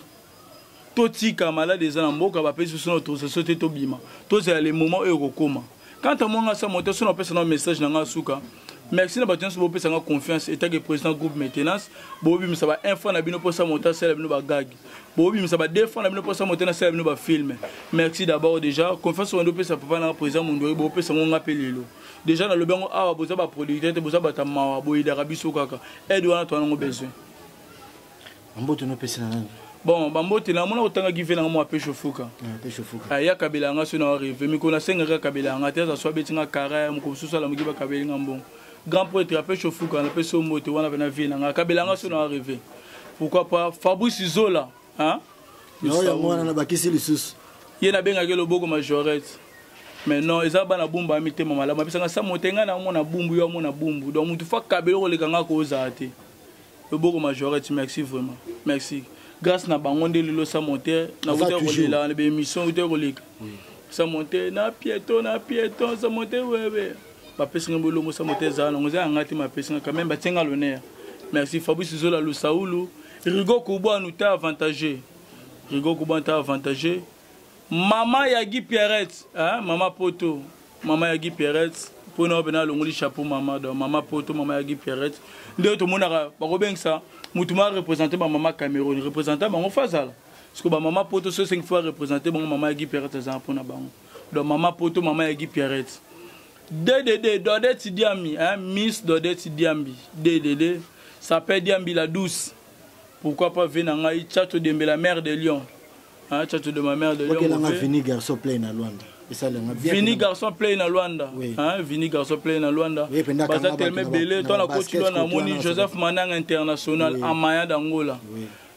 Toti kamala des alamboka va payer sur notre société to bima. Tous c'est les moments eurocoma. Quand à mon ça monter sur un personne message dans la souka. Merci na bâtiment sur personne confiance état que président groupe maintenance. Bobi mi ça va un fois na bino pour ça monter ça bino ba gag. Bobi mi ça va 2 fois na bino pour ça monter na ça bino ba film. Merci d'abord déjà confiance sur ndo ça papa na président mundo bo pesa mon appelelo. Déjà dans le bango a boza ba producteur te boza ba tama bo ida rabiso kaka. Aide wana to na besoin. Amboto no pesa na nani. Bon bambote na mona otanga give na mo apesho fuka. Apesho fuka. Aya kabela nga so na arrivé mi ko na senga kabela nga te za so betinga kara mo ko susa la mo giba kabela ngambon. Grand prêtre apesho fuka na peso moto wana na vie na nga kabela nga so na arrivé. Pourquoi pas Fabrice Zola, hein? Non ya mwana na bakisi lisusu. Ye na benga ke loboko majorette. Mais non, ils ont na bumba amité mama la mabisa sa motenga na mona bumbu yo mona bumbu. Donc mutu fa kabelo ko lekanga ko zate. Loboko majorette merci vraiment. Merci. Grâce na bangonde lilo sa monter na voter ko la be émission voter ko leka. Sa monter na piéton sa monter ouais. Ba pesinga bolo mo sa monter za na ngoza ngati ma pesinga quand même ba tenga l'honneur. Merci Fabrice Zola lu Saoulou. Rigo Kubo nous t'a avantagé. Rigo Kubo t'a avantagé. Maman Yagi Pierrette, hein, maman Poto, maman Yagi Pierrette, pour nous venir le chapeau maman, donc maman Poto, maman Yagi Pierrette. Deux tout le monde a pas ça. Moutouma représenté ma maman Cameroun, représenté ma Fazal. Parce que ma maman Poto 5 fois représenté ma maman Yagi Pierrette za pour na bango. Donc maman Poto, maman Yagi Pierrette. DDD Dodette Diambi, hein, Miss Dodette Diambi. DDD s'appelle Diambi la douce. Pourquoi pas venir en Tchato Dembe la mère de Lyon. Ah, tu de ma mère de Lyon. Pourquoi elle a fini garçon plein à Luanda? Vini garçon play na Luanda. Hein, Vini garçon play na Luanda. Baza tellement belé, toi la coach na moni Joseph Manang international en Maya d'Angola.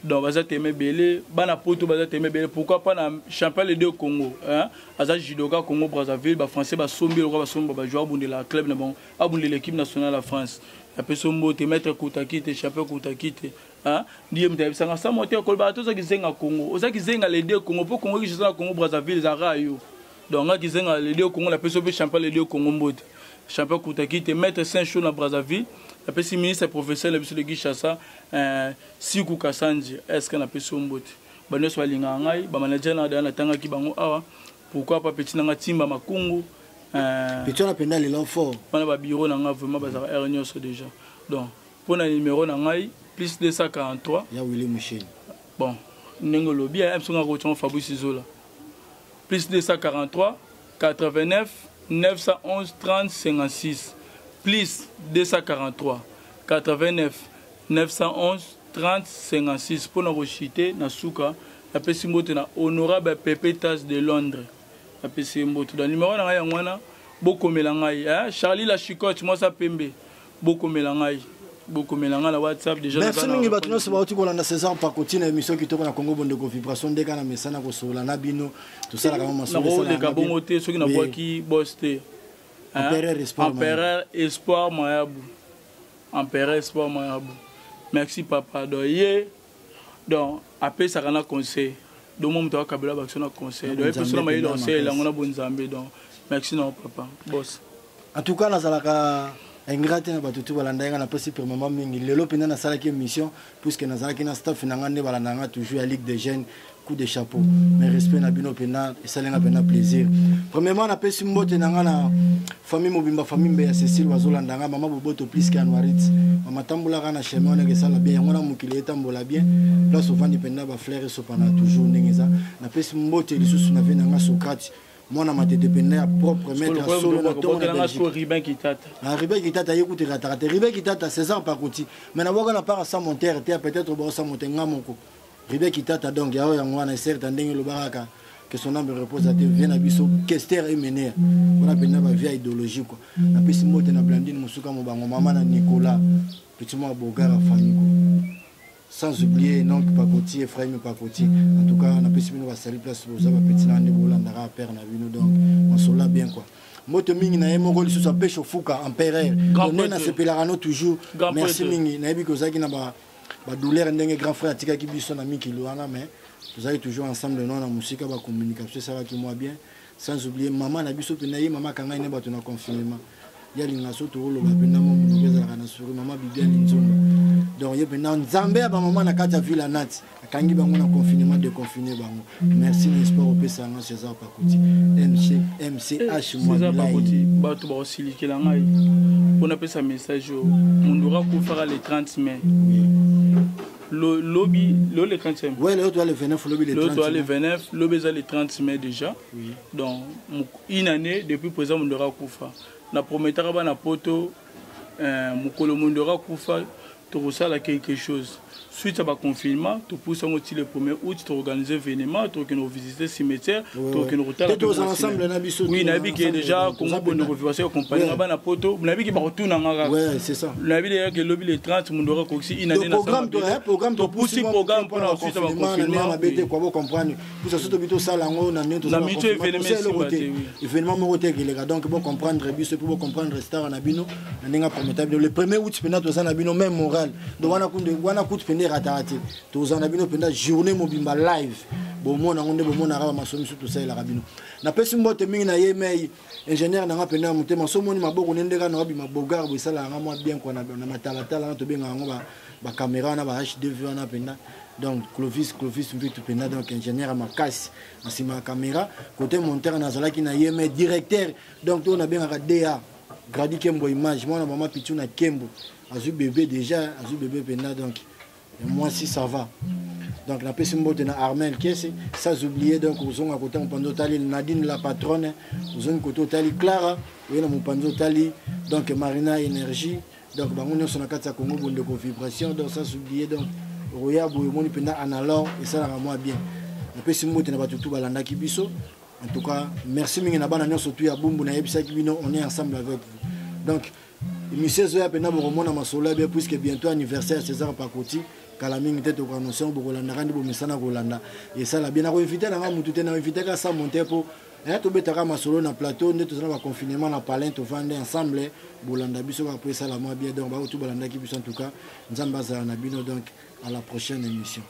Donc baza tellement belé, bana poto baza tellement belé. Pourquoi pas na champion les deux Congo, hein? Aza judoka Congo Brazzaville, ba français ba sombi ba sombi ba joueur de la club na bon, abonde l'équipe nationale la France. Après sombo te mettre Koutaki te champion Koutaki te. Hein? Diem te sanga sa monter ko ba to za kizenga Congo. Oza kizenga les deux Congo pour Congo qui joue na Congo Brazzaville za rayo. Donc, on a dit que les deux Congo, la personne champion les deux Congo mbote. Champion Koutaki, te mettre Saint-Chaud dans Brazzaville. La personne ministre professeur, la personne de Guichassa, Sikou Kassanji, est-ce qu'on a personne mbote. Bah nous sommes lingangai, bah manager na dans la tanga qui bango awa. Pourquoi pas petit nanga timba makungu. Petit on a pénal il fort. On a ba bureau nanga vraiment bazar réunion déjà. Donc, pour le numéro nangai plus 243. Ya Willy Michel. Bon, n'engolo bien, on a retenu Fabrice Zola. Plus 243, 89, 911, 30, 56. Plus 243, 89, 911, 30, 56. Pour nous rechuter, Nasuka, la Pessimbote na honorable Pépetas de Londres. La Pessimbote. Dans le numéro, on a beaucoup mélangaï. Charlie la chicote, moi ça pembe. Beaucoup mélangaï. Beaucoup mélangeant la WhatsApp déjà. Merci mingi batino se bauti ko landa César Pakoti na émission qui toko na Congo Bondeko Vibration de kana mesana ko sola na bino tout ça la kama masolo ça. Na ko de kabongo te soki na boaki boste. Empereur Espoir Mayabu. Empereur Espoir Mayabu. Merci papa doye. Donc après ça kana conseil. Do mo mto kabela bakso na conseil. Do epe solo mayi conseil la ngona bonzambe donc merci non papa. Boss. En tout cas na zalaka ingrate na batutu balandanga na pesi permanent mingi lelo pena na sala ki émission puisque na sala ki na staff na ngande balandanga toujours à Ligue des Jeunes coup de chapeau mais respect na bino pena et ça lenga pena plaisir. Premièrement na pesi mbote na ngana famille mobimba famille mbe ya Cécile wazolandanga mama boboto plus que Anwarit mama tambula kana chemin on que ça la bien ngona mukile tambola bien là souvent dépendant ba frère et sopana toujours ndengeza na pesi mbote lisusu na vena nga Socrate. Moi, je suis dépendant propre maître solo na to na Ribin Kitata. Ribin Kitata écoute ratarate. Ribin Kitata César Pakoti. Mais na waka na para sa monter peut-être bo sa monter ngamoko. Ribin Kitata donc ya ya ngwana certain ndenge lo baraka que son âme repose à Dieu vient à biso Kester et Mener. On a pena ba vieille idéologie quoi. Na pesi mote na Blandine Musuka mo bango mama na Nicolas. Petit moi Bogara famille quoi. Sans oublier donc Pakoti et Frère Pakoti. En tout cas, on a pu se mettre à salir place pour ça petit là ne volandara père na vino donc on se là bien quoi. Moto mingi na yemo goli sur sa pêche au Fouka empereur. On a ce pelarano toujours. Merci mingi na yebi kozaki na ba douleur ndenge grand frère tika ki biso na miki loana mais vous avez toujours ensemble non na musique ba communication ça va qui moi bien. Sans oublier maman na biso pena ye maman kanga ine ba tuna confinement. Ya linga soto lo ba pena mo ngeza kana suru maman Bibiane Nzomba. Donc il y a un Zambé à maman na kata ville Nat kangi bango na confinement de confiner bango merci n'espère au pesa nga César Pakoti MCH moi César Pakoti ba to ba osili kila ngai on appelle ça message mundura ko fera le 30 mai le lobby le 30 mai ouais le 29 lobby le 30 le 29 lobby ça le 30 mai déjà oui. Donc une année depuis présent mundura ko fa na promettra ba na poto mukolo mundura ko fa tu ça quelque chose suite à confinement tu pousses un le 1er août tu organises événement tu nous visiter cimetière tu nous retourner tous ensemble na biso oui nabi qui est déjà Congo bonne revivation accompagné na poto nabi qui ba retourner ngaka ouais c'est ça nabi d'ailleurs que lobby le 30 mun dora ko une année na programme tu pousser programme pour ensuite à confinement na bête quoi vous comprendre pour ça surtout bito ça lango na nito na mito événement moté qui les gars donc bon comprendre biso pour comprendre star na bino na ninga prometable le 1er août pena to ça na bino même moral donc wana coup de ratarate tous en abino pendant journée mobimba live bon mona ngonde bon mona raba masomi surtout ça la rabino na pesi mbote mingi na yemei ingénieur na ngapenda mutema somoni maboko nendeka na wabi mabogar bo sala nga mwa bien ko na matala tala na to benga ngo ba caméra na ba HDV na penda donc Clovis mbitu penda donc ingénieur makasi asima caméra côté monteur na zala ki na yemei directeur donc to na benga DA Gradi Kembo image moi na mama pichu na Kembo azu bébé déjà azu bébé penda donc moi si ça va donc la pesi mbote na Armel kesi sans oublier donc aux à côté mon pando tali Nadine la patronne aux côté tali Clara oui na mon pando tali donc Marina énergie donc bango nyonso na kati ya Congo bonde ko vibration donc sans oublier donc Roya boy moni penda analo et ça la moi bien la pesi mbote na batutu balanda ki biso En tout cas, merci mingi na bana nyonso tu ya bumbu na yebisa kibino, on est ensemble avec vous. Donc, monsieur Zoya pena boromona masola bien puisque bientôt anniversaire César Pakoti, kala mingi tete ko annoncer bo kolanda kandi bo misana kolanda. Et ça la bien na ko inviter na mutu te na inviter ka sa monter pour to betaka masolo na plateau nde tozana ba confinement na palin to vande ensemble bolanda biso après ça la moi bien donc ba tout bolanda ki biso en tout cas nzamba za na bino donc à la prochaine émission.